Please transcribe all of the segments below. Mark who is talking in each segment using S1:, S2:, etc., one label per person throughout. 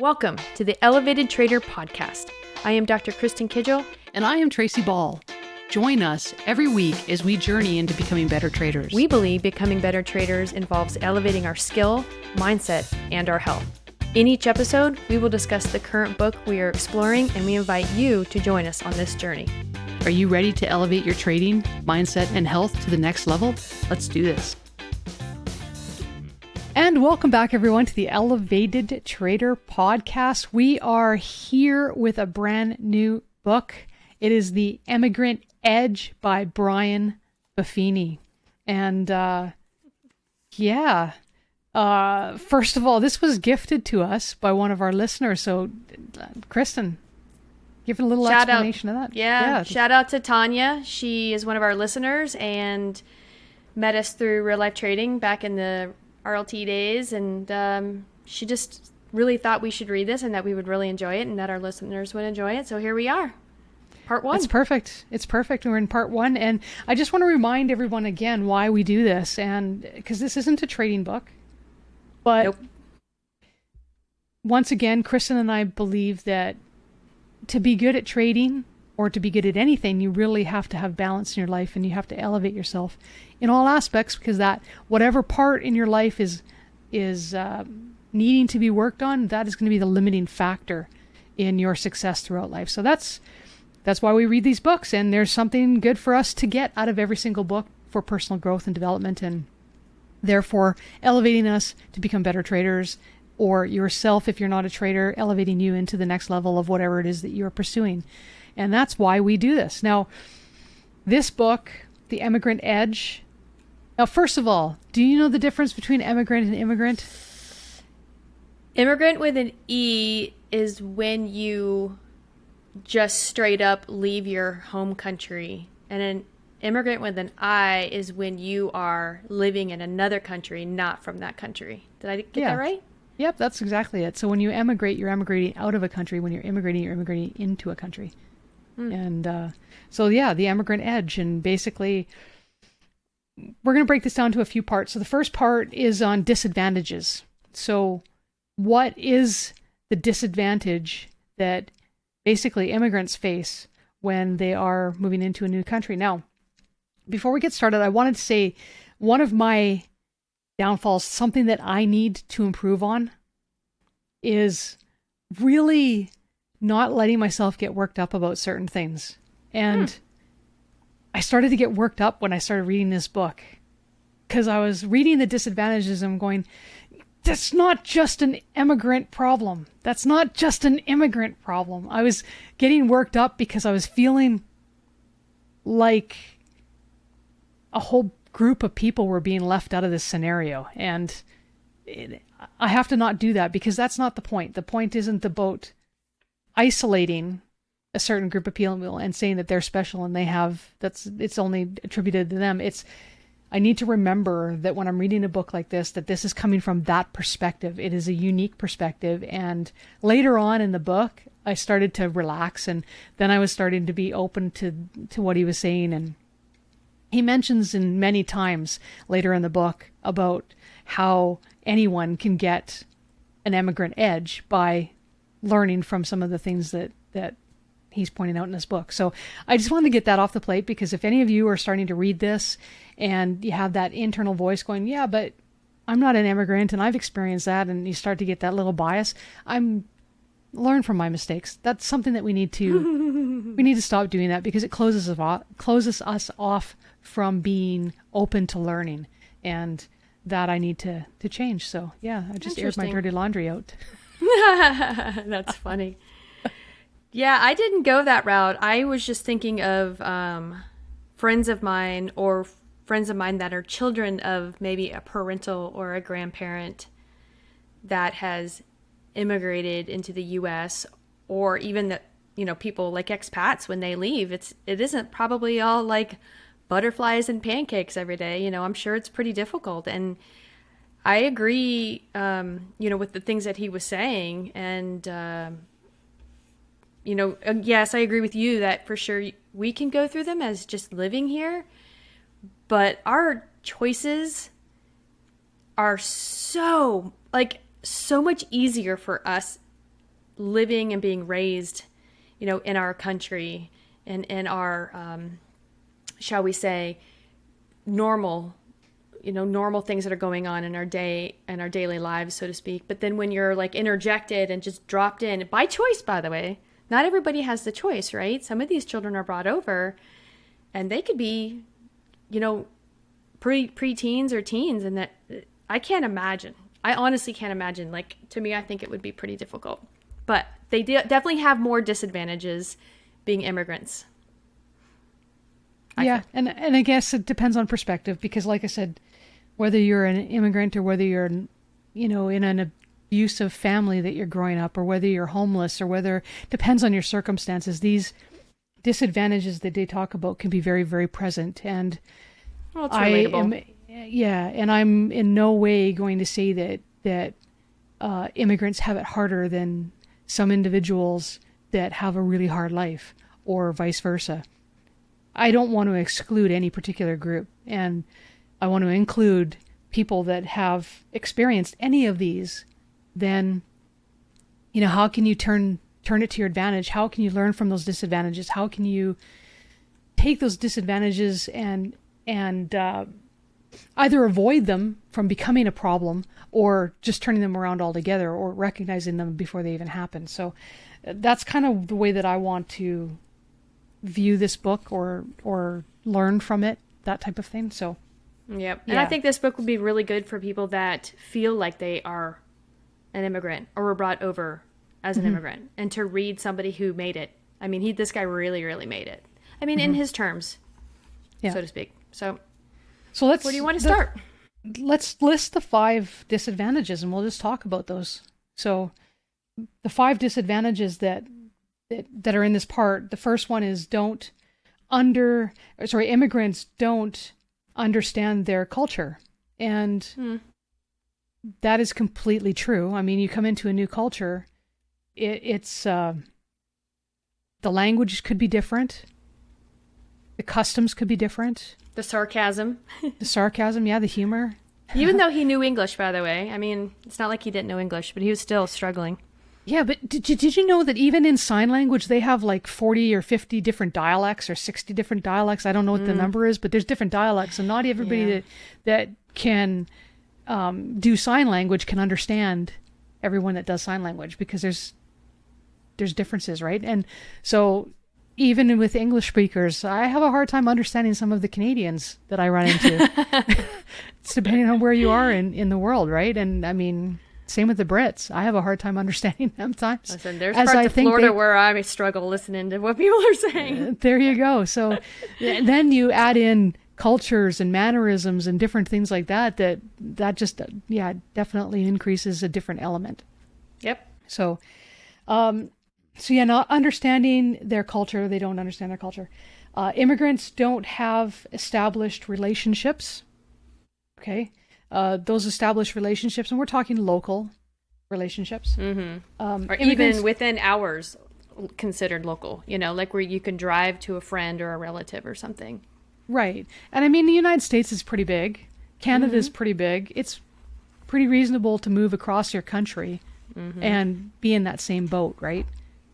S1: Welcome to the Elevated Trader Podcast. I am Dr. Kristin Kidgel.
S2: And I am Tracy Ball. Join us every week as we journey into becoming better traders.
S1: We believe becoming better traders involves elevating our skill, mindset, and our health. In each episode, we will discuss the current book we are exploring, and we invite you to join us on this journey.
S2: Are you ready to elevate your trading, mindset, and health to the next level? Let's do this.
S3: And welcome back, everyone, to the Elevated Trader Podcast. We are here with a brand new book. It is The Emigrant Edge by Brian Buffini. And first of all, this was gifted to us by one of our listeners. So, Kristin, give a little explanation of that.
S1: Yeah, shout out to Tanya. She is one of our listeners and met us through real life trading back in the RLT days, and she just really thought we should read this and that we would really enjoy it and that our listeners would enjoy it. So here we are, part one.
S3: It's perfect. We're in part one, and I just want to remind everyone again why we do this, and because this isn't a trading book, but
S1: Nope.
S3: Once again, Kristin and I believe that to be good at trading or to be good at anything, you really have to have balance in your life, and you have to elevate yourself in all aspects, because that whatever part in your life is needing to be worked on, that is going to be the limiting factor in your success throughout life. So that's why we read these books, and there's something good for us to get out of every single book for personal growth and development, and therefore elevating us to become better traders, or yourself, if you're not a trader, elevating you into the next level of whatever it is that you're pursuing. And that's why we do this. Now, this book, The Emigrant Edge. Now, first of all, do you know the difference between emigrant and immigrant?
S1: Immigrant with an E is when you just straight up leave your home country. And an immigrant with an I is when you are living in another country, not from that country. Did I get that right?
S3: Yep, that's exactly it. So when you emigrate, you're emigrating out of a country. When you're immigrating into a country. And The Emigrant Edge. And basically, we're going to break this down to a few parts. So the first part is on disadvantages. So what is the disadvantage that basically immigrants face when they are moving into a new country? Now, before we get started, I wanted to say one of my downfalls, something that I need to improve on, is really not letting myself get worked up about certain things. And I started to get worked up when I started reading this book, because I was reading the disadvantages and I'm going, that's not just an immigrant problem. That's not just an immigrant problem. I was getting worked up because I was feeling like a whole group of people were being left out of this scenario. And I have to not do that, because that's not the point. The point isn't about isolating a certain group of people and saying that they're special and it's only attributed to them. I need to remember that when I'm reading a book like this, that this is coming from that perspective. It is a unique perspective. And later on in the book, I started to relax, and then I was starting to be open to what he was saying. And he mentions in many times later in the book about how anyone can get an emigrant edge by learning from some of the things that he's pointing out in his book. So I just wanted to get that off the plate, because if any of you are starting to read this and you have that internal voice going, yeah, but I'm not an immigrant and I've experienced that, and you start to get that little bias, learn from my mistakes. That's something that we need to stop doing that, because it closes us off from being open to learning, and that I need to change. So yeah, I just aired my dirty laundry out.
S1: That's funny. Yeah, I didn't go that route. I was just thinking of friends of mine that are children of maybe a parental or a grandparent that has immigrated into the U.S., or even that, people like expats when they leave. It isn't probably all like butterflies and pancakes every day. I'm sure it's pretty difficult. And I agree, with the things that he was saying. And, yes, I agree with you that for sure we can go through them as just living here. But our choices are so much easier for us living and being raised, in our country and in our, shall we say, normal things that are going on in our day and our daily lives, so to speak. But then when you're like interjected and just dropped in by choice, by the way, not everybody has the choice, right? Some of these children are brought over and they could be, pre-teens or teens. And that I can't imagine. I honestly can't imagine. Like, to me, I think it would be pretty difficult, but they definitely have more disadvantages being immigrants.
S3: Yeah. And I guess it depends on perspective, because like I said, whether you're an immigrant or whether you're, in an abusive family that you're growing up, or whether you're homeless, or whether, depends on your circumstances, these disadvantages that they talk about can be very, very present. And
S1: well, it's relatable.
S3: And I'm in no way going to say that immigrants have it harder than some individuals that have a really hard life, or vice versa. I don't want to exclude any particular group, and I want to include people that have experienced any of these. Then, how can you turn it to your advantage? How can you learn from those disadvantages? How can you take those disadvantages and either avoid them from becoming a problem, or just turning them around altogether, or recognizing them before they even happen? So that's kind of the way that I want to view this book, or learn from it, that type of thing. So,
S1: yep. And I think this book would be really good for people that feel like they are an immigrant or were brought over as an immigrant, and to read somebody who made it. I mean, this guy really, really made it. I mean, in his terms, so to speak. So where do you want to start?
S3: Let's list the 5 disadvantages, and we'll just talk about those. So the 5 disadvantages that are in this part. The first one is immigrants don't understand their culture. And that is completely true. I mean, you come into a new culture, it's the language could be different. The customs could be different.
S1: The sarcasm.
S3: Yeah, the humor.
S1: Even though he knew English, by the way. I mean, it's not like he didn't know English, but he was still struggling. Yeah,
S3: but did you know that even in sign language, they have like 40 or 50 different dialects, or 60 different dialects? I don't know what the number is, but there's different dialects. And not everybody that can do sign language can understand everyone that does sign language, because there's differences, right? And so even with English speakers, I have a hard time understanding some of the Canadians that I run into. It's depending on where you are in the world, right? And I mean, same with the Brits. I have a hard time understanding them times.
S1: Listen, there's parts of Florida where I struggle listening to what people are saying.
S3: There you go. So then you add in cultures and mannerisms and different things like that just, definitely increases a different element.
S1: Yep.
S3: So, not understanding their culture. They don't understand their culture. Immigrants don't have established relationships. Okay. Those established relationships, and we're talking local relationships.
S1: Or even within hours considered local, like where you can drive to a friend or a relative or something.
S3: Right. And I mean, the United States is pretty big. Canada is pretty big. It's pretty reasonable to move across your country and be in that same boat, right?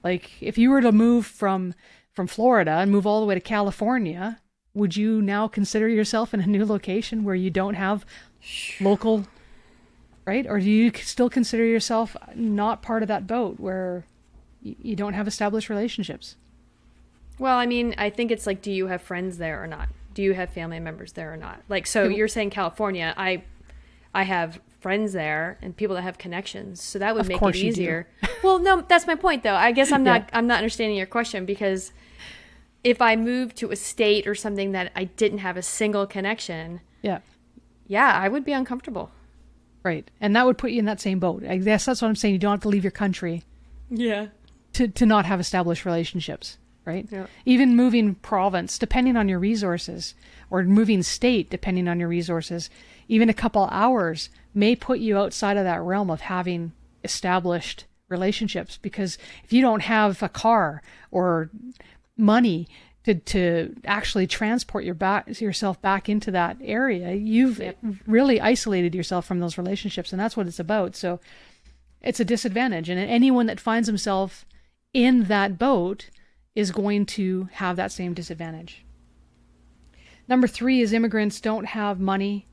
S3: Like if you were to move from Florida and move all the way to California, would you now consider yourself in a new location where you don't have local, right? Or do you still consider yourself not part of that boat where you don't have established relationships?
S1: Well, I mean, I think it's like, do you have friends there or not? Do you have family members there or not? Like, so you're saying California, I have friends there and people that have connections, so that would make it easier. Well, no, that's my point though. I guess I'm not understanding your question, because if I moved to a state or something that I didn't have a single connection, I would be uncomfortable.
S3: Right. And that would put you in that same boat. I guess that's what I'm saying. You don't have to leave your country.
S1: Yeah.
S3: To not have established relationships, right?
S1: Yeah.
S3: Even moving province, depending on your resources, or moving state, depending on your resources, even a couple hours may put you outside of that realm of having established relationships. Because if you don't have a car or money to actually transport yourself back into that area, you've really isolated yourself from those relationships, and that's what it's about. So It's a disadvantage. And anyone that finds himself in that boat is going to have that same disadvantage. Number 3 is immigrants don't have money,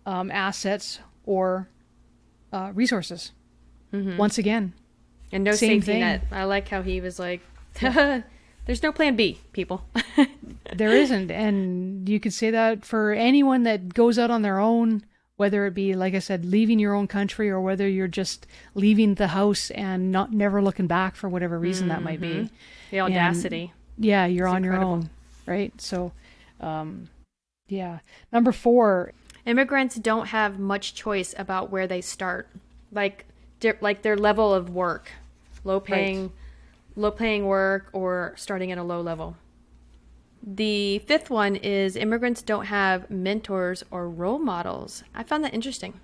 S3: assets, or resources. Once again.
S1: And no
S3: same
S1: safety
S3: thing.
S1: net. I like how he was like, there's no plan B, people.
S3: There isn't. And you could say that for anyone that goes out on their own, whether it be, like I said, leaving your own country, or whether you're just leaving the house and never looking back for whatever reason that might be.
S1: The audacity.
S3: And, yeah, you're on
S1: incredible.
S3: your own, right? So, yeah. Number 4.
S1: Immigrants don't have much choice about where they start, like their level of work, low paying work, or starting at a low level. The 5th one is immigrants don't have mentors or role models. I found that interesting.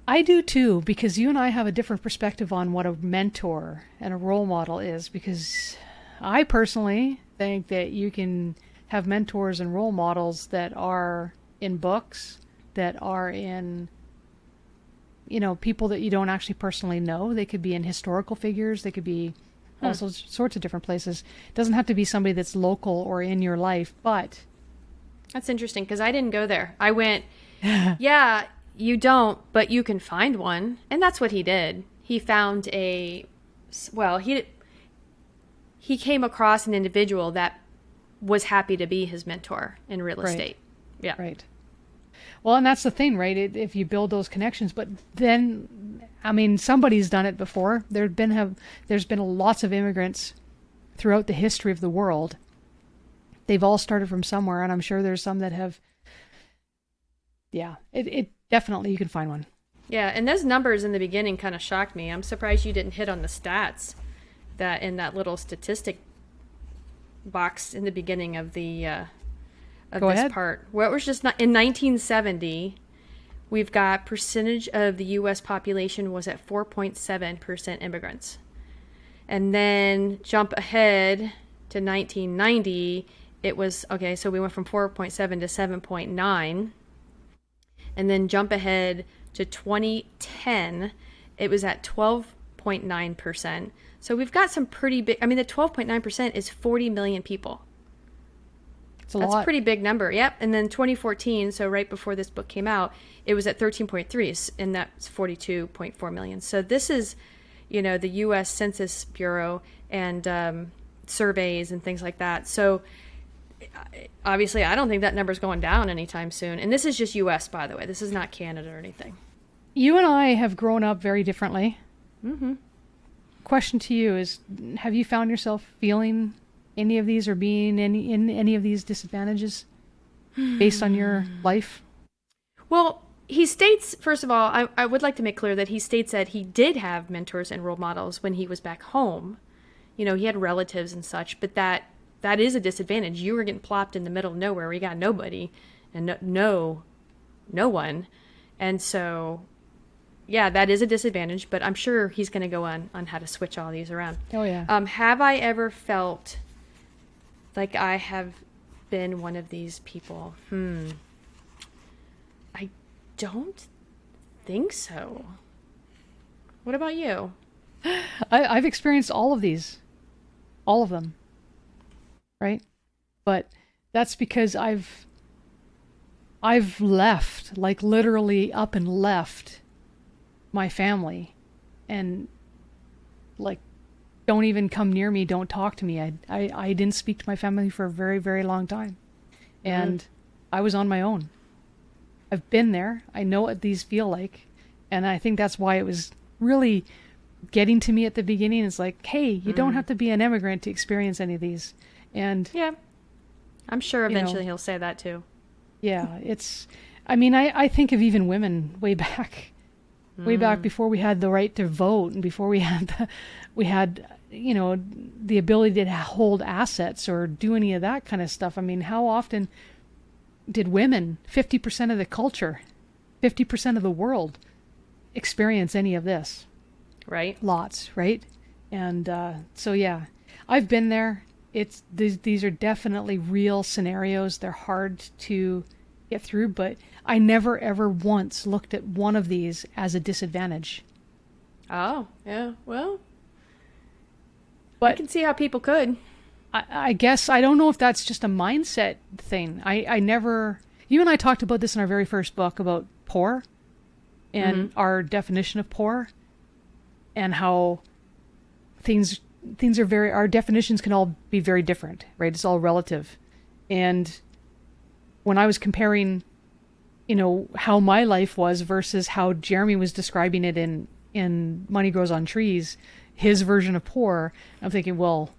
S3: I do too, because you and I have a different perspective on what a mentor and a role model is, because I personally think that you can have mentors and role models that are in books, that are in, people that you don't actually personally know. They could be in historical figures. They could be all sorts of different places. It doesn't have to be somebody that's local or in your life, but...
S1: That's interesting, because I didn't go there. I went, yeah, you don't, but you can find one. And that's what he did. He found he came across an individual that was happy to be his mentor in real estate. Yeah.
S3: Right. Well, and that's the thing, right? If you build those connections, but then, somebody's done it before. There's been lots of immigrants throughout the history of the world. They've all started from somewhere, and I'm sure there's some that have. Yeah, it definitely, you can find one.
S1: Yeah, and those numbers in the beginning kind of shocked me. I'm surprised you didn't hit on the stats that in that little statistic box in the beginning of the
S3: Go
S1: this
S3: ahead.
S1: part. Well, it was just not in 1970. We've got percentage of the U.S. population was at 4.7% immigrants, and then jump ahead to 1990. It was okay. So we went from 4.7 to 7.9, and then jump ahead to 2010. It was at 12.9%. So we've got some pretty big. The 12.9% is 40 million people. That's a pretty big number. Yep. And then 2014, so right before this book came out, it was at 13.3, and that's 42.4 million. So this is, the U.S. Census Bureau and surveys and things like that. So obviously, I don't think that number's going down anytime soon. And this is just U.S., by the way. This is not Canada or anything.
S3: You and I have grown up very differently.
S1: Mm-hmm.
S3: Question to you is, have you found yourself feeling any of these or being in any of these disadvantages based on your life?
S1: Well, he states, first of all, I would like to make clear that he states that he did have mentors and role models when he was back home. He had relatives and such, but that is a disadvantage. You were getting plopped in the middle of nowhere where you got nobody and no one. And so, yeah, that is a disadvantage, but I'm sure he's going to go on how to switch all these around.
S3: Oh, yeah.
S1: Have I ever felt like I have been one of these people? I don't think so. What about you?
S3: I've experienced all of these. All of them. Right? But that's because I've left, like literally up and left my family, and like, don't even come near me, don't talk to me. I didn't speak to my family for a very, very long time. And I was on my own. I've been there. I know what these feel like. And I think that's why it was really getting to me at the beginning. It's like, hey, you don't have to be an immigrant to experience any of these. And
S1: yeah, I'm sure eventually he'll say that too.
S3: Yeah, I think of even women way back before we had the right to vote, and before we had the ability to hold assets or do any of that kind of stuff. How often did women, 50% of the culture, 50% of the world, experience any of this?
S1: Right.
S3: Lots, right? And so, yeah, I've been there. These are definitely real scenarios. They're hard to get through, but I never ever once looked at one of these as a disadvantage.
S1: Oh, yeah. Well, I
S3: But
S1: can see how people could.
S3: I guess I don't know if that's just a mindset thing. I never, you and I talked about this in our very first book about poor and our definition of poor, and how things are very, our definitions can all be very different, right? It's all relative. And when I was comparing, how my life was versus how Jeremy was describing it in Money Grows on Trees, his version of poor, I'm thinking, well,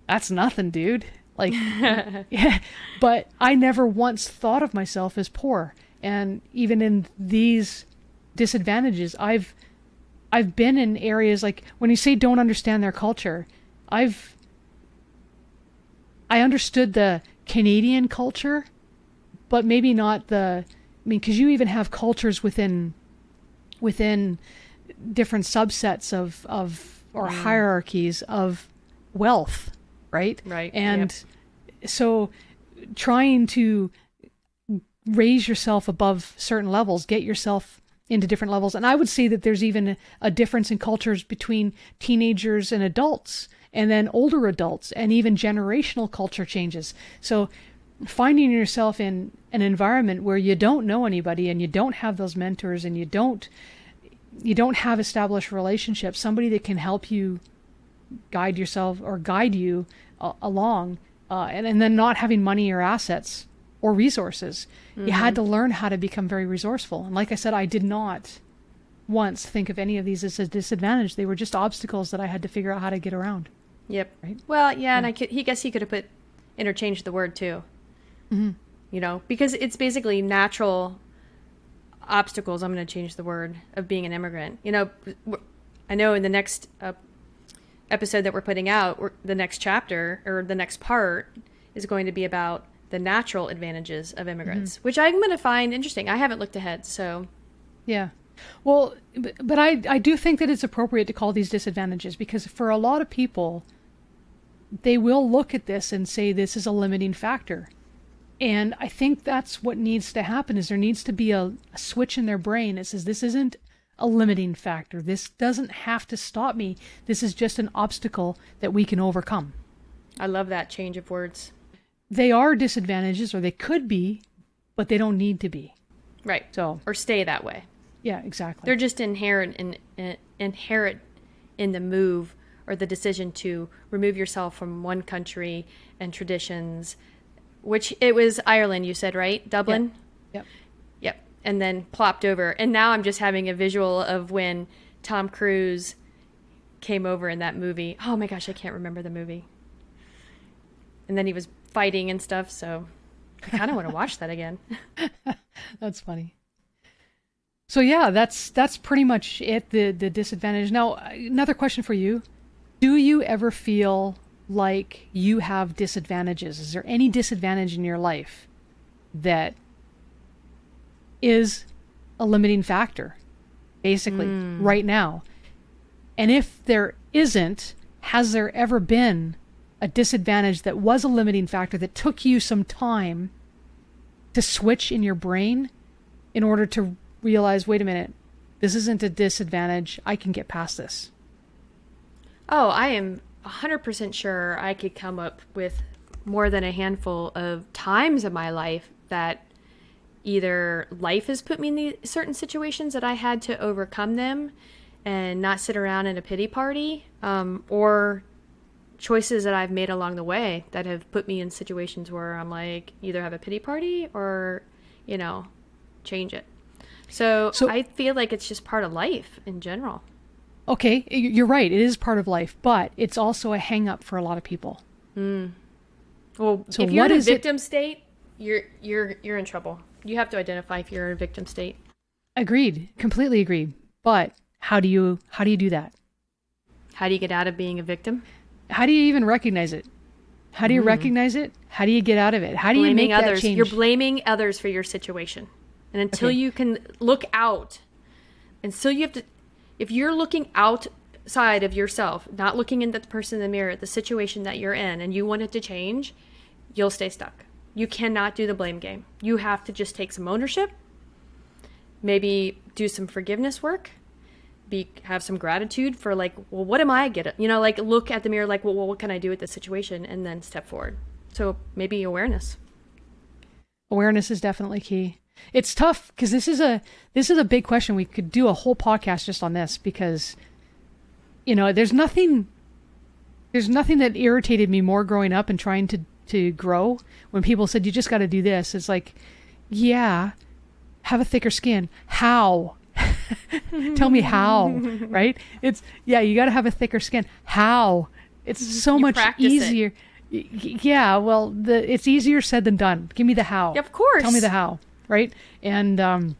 S3: that's nothing, dude. Like, yeah, but I never once thought of myself as poor. And even in these disadvantages, I've been in areas like, when you say don't understand their culture, I understood the Canadian culture, but maybe not because you even have cultures within different subsets of or hierarchies of wealth, right?
S1: Right.
S3: And so trying to raise yourself above certain levels, get yourself into different levels. And I would say that there's even a difference in cultures between teenagers and adults, and then older adults, and even generational culture changes. So finding yourself in an environment where you don't know anybody, and you don't have those mentors, and you don't have established relationships, somebody that can help you guide yourself or guide you along, and then not having money or assets or resources. You had to learn how to become very resourceful. And like I said, I did not once think of any of these as a disadvantage. They were just obstacles that I had to figure out how to get around.
S1: Yep.
S3: Right?
S1: Well, yeah, and he could have interchanged the word too. Because it's basically natural obstacles. I'm going to change the word of being an immigrant. I know in the next episode that we're putting out, the next chapter or the next part is going to be about the natural advantages of immigrants, which I'm going to find interesting. I haven't looked ahead, so.
S3: Yeah. Well, but I do think that it's appropriate to call these disadvantages, because for a lot of people, they will look at this and say this is a limiting factor. And I think that's what needs to happen, is there needs to be a switch in their brain that says this isn't a limiting factor. This doesn't have to stop me. This is just an obstacle that we can overcome.
S1: I love that change of words.
S3: They are disadvantages, or they could be, but they don't need to be.
S1: Right.
S3: So,
S1: or stay that way.
S3: Yeah, exactly.
S1: They're just inherent in the move or the decision to remove yourself from one country and traditions, which it was Ireland, you said, right? Dublin?
S3: Yep.
S1: Yep. And then plopped over. And now I'm just having a visual of when Tom Cruise came over in that movie. Oh my gosh, I can't remember the movie. And then he was fighting and stuff, so I kind of want to watch that again.
S3: That's funny. So yeah, that's pretty much it, the disadvantage. Now, another question for you. Do you ever feel like you have disadvantages? Is there any disadvantage in your life that is a limiting factor, basically, right now? And if there isn't, has there ever been a disadvantage that was a limiting factor that took you some time to switch in your brain in order to realize, wait a minute, this isn't a disadvantage, I can get past this?
S1: Oh, I am 100% sure I could come up with more than a handful of times in my life that either life has put me in these certain situations that I had to overcome them and not sit around in a pity party, or choices that I've made along the way that have put me in situations where I'm like, either have a pity party or, change it. So I feel like it's just part of life in general.
S3: Okay, you're right. It is part of life, but it's also a hang-up for a lot of people.
S1: Well,
S3: so
S1: if you're in a victim state, you're in trouble. You have to identify if you're in a victim state.
S3: Agreed. Completely agreed. But how do you do that?
S1: How do you get out of being a victim?
S3: How do you even recognize it? How do you recognize it? How do you get out of it? How do you make
S1: others.
S3: that change?
S1: You're blaming others for your situation. And until you can look out, and so you have to, if you're looking outside of yourself, not looking at the person in the mirror, the situation that you're in, and you want it to change, you'll stay stuck. You cannot do the blame game. You have to just take some ownership, maybe do some forgiveness work, have some gratitude for like, well, what am I getting? You know, like look at the mirror, like, well, what can I do with this situation? And then step forward. So maybe awareness.
S3: Awareness is definitely key. It's tough because this is a big question. We could do a whole podcast just on this because, you know, there's nothing that irritated me more growing up and trying to grow when people said, you just got to do this. It's like, yeah, have a thicker skin. How? Tell me how, right? You got to have a thicker skin. How? It's so much easier. Yeah, well, it's easier said than done. Give me the how.
S1: Yeah, of course.
S3: Tell me the how, right? And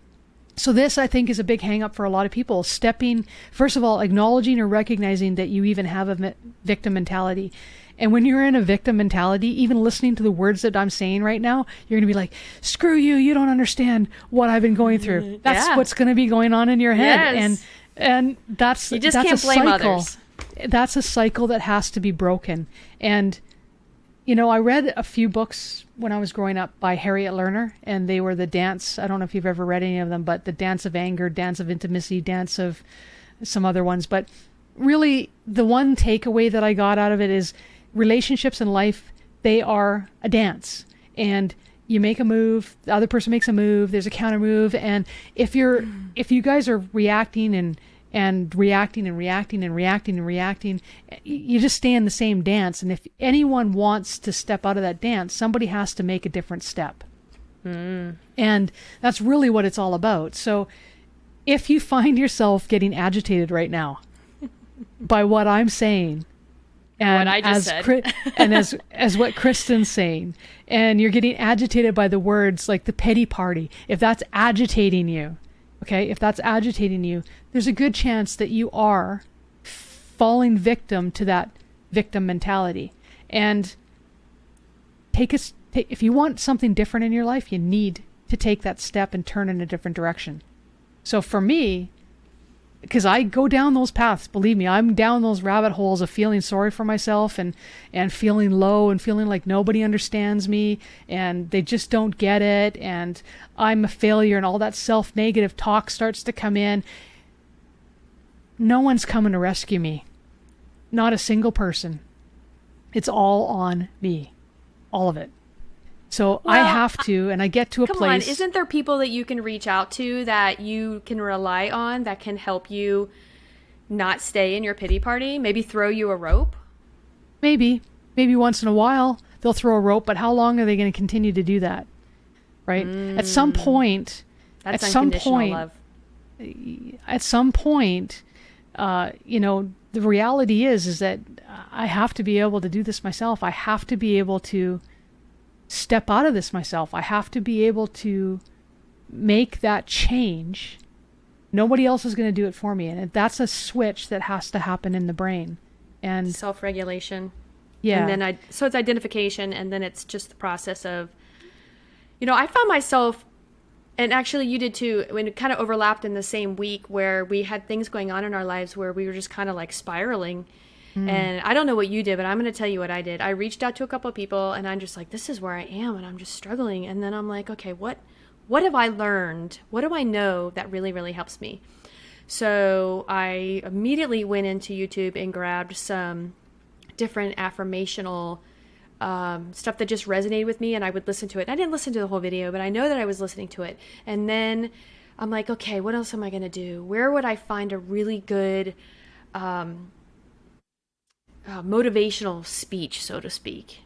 S3: so this, I think, is a big hang up for a lot of people. First of all, acknowledging or recognizing that you even have a victim mentality. And when you're in a victim mentality, even listening to the words that I'm saying right now, you're going to be like, screw you, you don't understand what I've been going through. That's what's going to be going on in your head.
S1: Yes.
S3: And that's
S1: you just
S3: that's
S1: can't
S3: a
S1: blame
S3: cycle.
S1: others.
S3: That's a cycle that has to be broken. And, you know, I read a few books when I was growing up by Harriet Lerner, and they were the dance. I don't know if you've ever read any of them, but the Dance of Anger, Dance of Intimacy, Dance of some other ones. But really, the one takeaway that I got out of it is relationships in life, they are a dance. And you make a move, the other person makes a move, there's a counter move. And if you guys are reacting and reacting, you just stay in the same dance. And if anyone wants to step out of that dance, somebody has to make a different step. And that's really what it's all about. So if you find yourself getting agitated right now by what I'm saying, and
S1: what I just said,
S3: and as what Kristin's saying, and you're getting agitated by the words like the pity party, if that's agitating you, there's a good chance that you are falling victim to that victim mentality. And if you want something different in your life, you need to take that step and turn in a different direction. So for me, because I go down those paths, believe me, I'm down those rabbit holes of feeling sorry for myself and feeling low and feeling like nobody understands me and they just don't get it and I'm a failure and all that self-negative talk starts to come in. No one's coming to rescue me. Not a single person. It's all on me. All of it. So I have to, and I get to a place.
S1: Come on, isn't there people that you can reach out to that you can rely on that can help you not stay in your pity party? Maybe throw you a rope?
S3: Maybe once in a while they'll throw a rope, but how long are they going to continue to do that? Right? At some point,
S1: that's unconditional love.
S3: At some point, you know, the reality is that I have to be able to do this myself. I have to be able to step out of this myself. I have to be able to make that change. Nobody else is going to do it for me. And that's a switch that has to happen in the brain. And
S1: self-regulation.
S3: Yeah.
S1: And then so it's identification, and then it's just the process of, you know, I found myself, and actually you did too, when it kind of overlapped in the same week where we had things going on in our lives where we were just kind of like spiraling. And I don't know what you did, but I'm going to tell you what I did. I reached out to a couple of people and I'm just like, this is where I am and I'm just struggling. And then I'm like, okay, what have I learned? What do I know that really, really helps me? So I immediately went into YouTube and grabbed some different affirmational stuff that just resonated with me, and I would listen to it. I didn't listen to the whole video, but I know that I was listening to it. And then I'm like, okay, what else am I going to do? Where would I find a really good motivational speech, so to speak?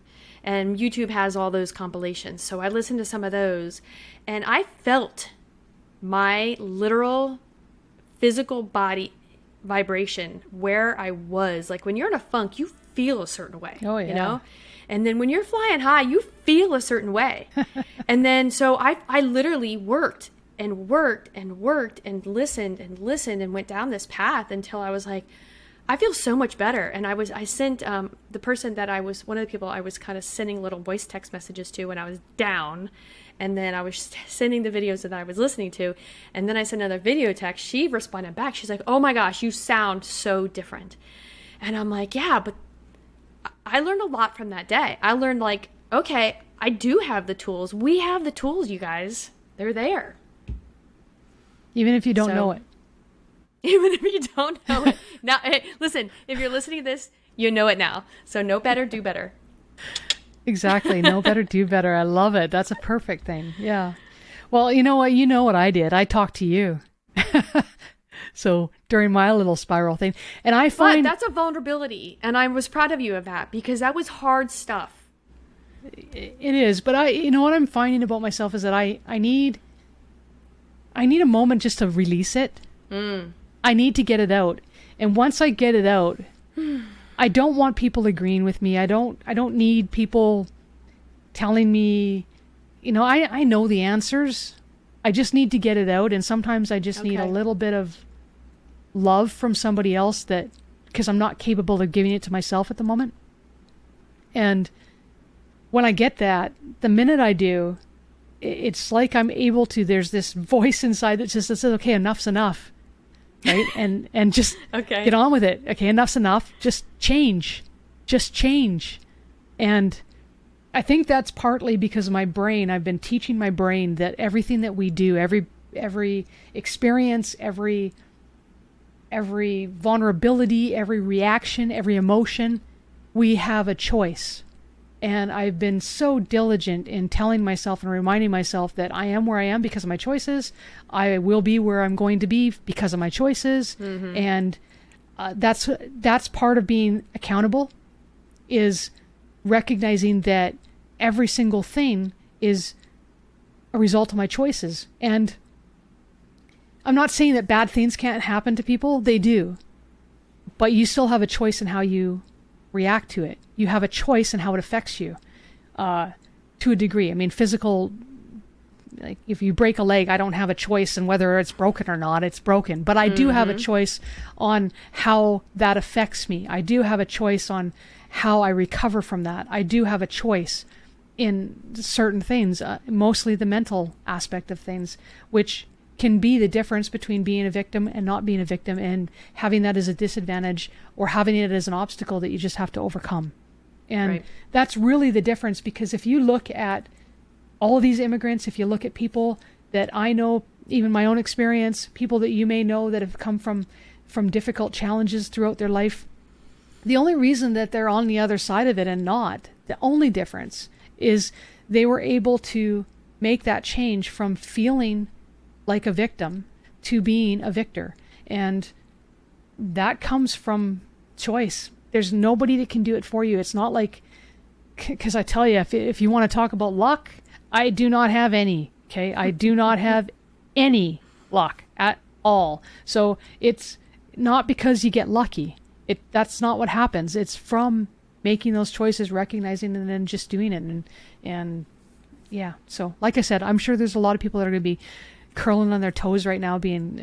S1: And YouTube has all those compilations. So I listened to some of those, and I felt my literal physical body vibration where I was. Like when you're in a funk, you feel a certain way.
S3: Oh, yeah.
S1: You know? And then when you're flying high, you feel a certain way. And then so I literally worked and listened and went down this path until I was like, I feel so much better. And I sent the person that one of the people I was kind of sending little voice text messages to when I was down. And then I was sending the videos that I was listening to. And then I sent another video text. She responded back. She's like, oh my gosh, you sound so different. And I'm like, yeah, but I learned a lot from that day. I learned like, okay, I do have the tools. We have the tools, you guys. They're there.
S3: Even if you don't know it.
S1: Even if you don't know it. Now, hey, listen, if you're listening to this, you know it now. So know better, do better.
S3: Exactly. Know better, do better. I love it. That's a perfect thing. Yeah. Well, you know what? You know what I did. I talked to you. So during my little spiral thing. And I find...
S1: But that's a vulnerability. And I was proud of you of that because that was hard stuff.
S3: It is. But you know what I'm finding about myself is that I need a moment just to release it. I need to get it out. And once I get it out, I don't want people agreeing with me. I don't need people telling me, I know the answers. I just need to get it out. And sometimes I just need a little bit of love from somebody else because I'm not capable of giving it to myself at the moment. And when I get that, the minute I do, it's like I'm able to, there's this voice inside that just says, okay, enough's enough. Right? And just get on with it. Okay, enough's enough. Just change. And I think that's partly because of my brain. I've been teaching my brain that everything that we do, every experience, every vulnerability, every reaction, every emotion, we have a choice. And I've been so diligent in telling myself and reminding myself that I am where I am because of my choices. I will be where I'm going to be because of my choices. Mm-hmm. And that's part of being accountable, is recognizing that every single thing is a result of my choices. And I'm not saying that bad things can't happen to people. They do. But you still have a choice in how you react to it. You have a choice in how it affects you to a degree. I mean, physical, like if you break a leg, I don't have a choice in whether it's broken or not. It's broken. But I do have a choice on how that affects me. I do have a choice on how I recover from that. I do have a choice in certain things, mostly the mental aspect of things, which can be the difference between being a victim and not being a victim, and having that as a disadvantage or having it as an obstacle that you just have to overcome. And that's really the difference, because if you look at all of these immigrants, if you look at people that I know, even my own experience, people that you may know that have come from difficult challenges throughout their life, the only reason that they're on the other side of it and not, the only difference is they were able to make that change from feeling like a victim to being a victor. And that comes from choice. There's nobody that can do it for you. It's not like, because I tell you, if you want to talk about luck, I do not have any. Okay, I do not have any luck at all. So it's not because you get lucky. That's not what happens. It's from making those choices, recognizing, and then just doing it. And yeah. So like I said, I'm sure there's a lot of people that are going to be curling on their toes right now, being,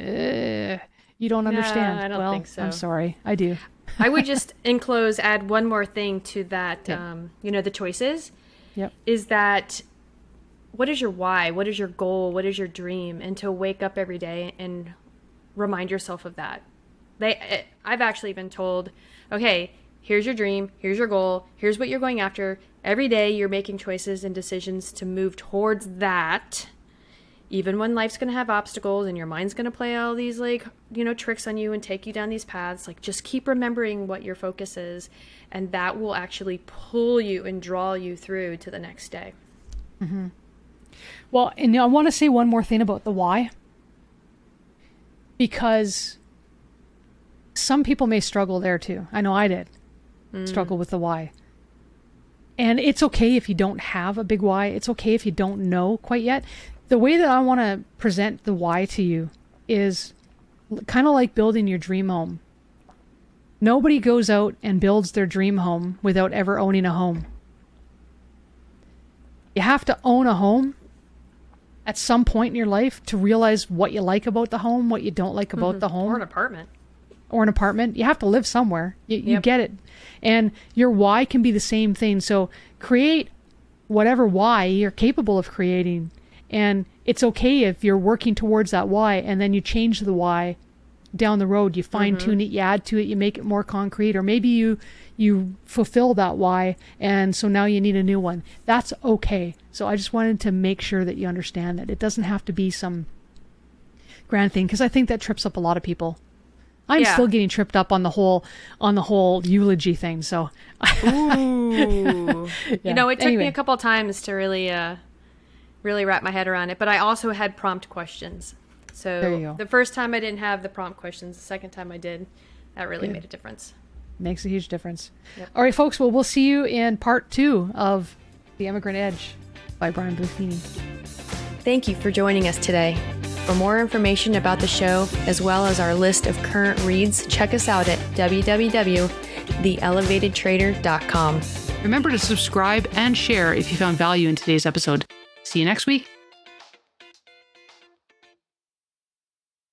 S3: you don't understand.
S1: I don't think so.
S3: I'm sorry. I do.
S1: I would just, in close, add one more thing to that, the choices.
S3: Yep. Is
S1: that, what is your why? What is your goal? What is your dream? And to wake up every day and remind yourself of that. I've actually been told, okay, here's your dream, here's your goal, here's what you're going after. Every day you're making choices and decisions to move towards that. Even when life's going to have obstacles and your mind's going to play all these tricks on you and take you down these paths, just keep remembering what your focus is, and that will actually pull you and draw you through to the next day.
S3: Mm-hmm. Well, and I want to say one more thing about the why, because some people may struggle there too. I know I did struggle with the why. And it's okay if you don't have a big why. It's okay if you don't know quite yet. The way that I want to present the why to you is kind of like building your dream home. Nobody goes out and builds their dream home without ever owning a home. You have to own a home at some point in your life to realize what you like about the home, what you don't like about the home.
S1: Or an apartment.
S3: You have to live somewhere. You get it. And your why can be the same thing. So create whatever why you're capable of creating. And it's okay if you're working towards that why and then you change the why down the road. You fine tune it, you add to it, you make it more concrete, or maybe you fulfill that why and so now you need a new one. That's okay. So I just wanted to make sure that you understand that it doesn't have to be some grand thing, because I think that trips up a lot of people. I'm
S1: Yeah.
S3: still getting tripped up on the whole eulogy thing. So,
S1: Ooh. You know, it took me
S3: Anyway.
S1: a couple of times to really wrap my head around it, but I also had prompt questions.
S3: There you
S1: So
S3: go.
S1: the first time I didn't have the prompt questions. The second time I did. That really
S3: Good.
S1: made a difference.
S3: makes a huge difference.
S1: Yep.
S3: All right, folks. Well, we'll see you in part 2 of The Emigrant Edge by Brian Buffini.
S1: Thank you for joining us today. For more information about the show, as well as our list of current reads, check us out at www.theelevatedtrader.com.
S2: Remember to subscribe and share if you found value in today's episode. See you next week.